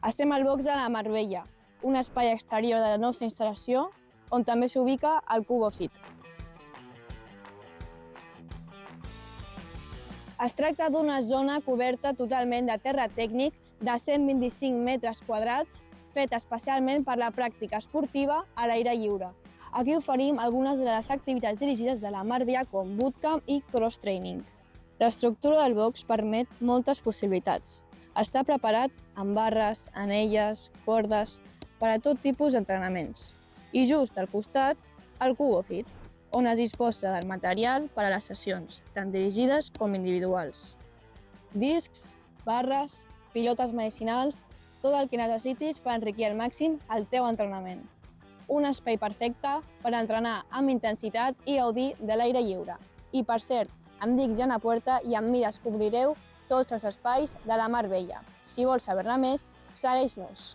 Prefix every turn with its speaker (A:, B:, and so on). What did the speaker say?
A: Estem al box de la Marbella, un espai exterior de la nostra instal·lació on també s'ubica el Cubo Fit. Es tracta d'una zona coberta totalment de terra tècnic de 125 metres quadrats, fet especialment per la pràctica esportiva a l'aire lliure. Aquí oferim algunes de les activitats dirigides de la Marbella com bootcamp i cross-training. L'estructura del box permet moltes possibilitats. Està preparat amb barres, anelles, cordes, per a tot tipus d'entrenaments. I just al costat, el Cubo Fit, on es disposa del material per a les sessions, tant dirigides com individuals. Discs, barres, pilotes medicinals, tot el que necessitis per enriquir al màxim el teu entrenament. Un espai perfecte per entrenar amb intensitat i gaudir de l'aire lliure. I per cert, em dic Jana Puerta i amb mi descobrireu tots els espais de la Marbella. Si vols saber-ne més, segueix-nos!